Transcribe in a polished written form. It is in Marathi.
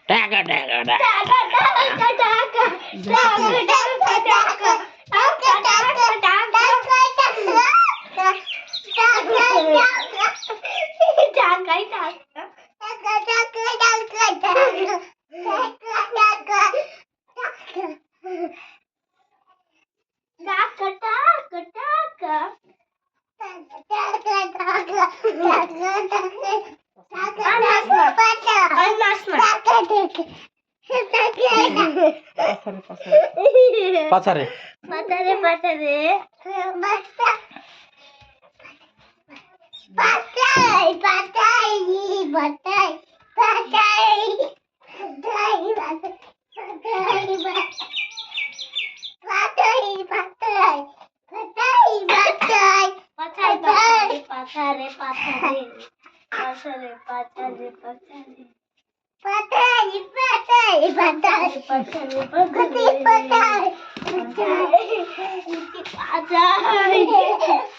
टाका टाका पाचारे Patare Patare पाताई पाताई पाताई पाताई पाताई पाताई पाताई पाताई पाताई पाताई Patare Patare Patare Patare Patare Patay, patay, patay, patay, patay, patay, patay, patay.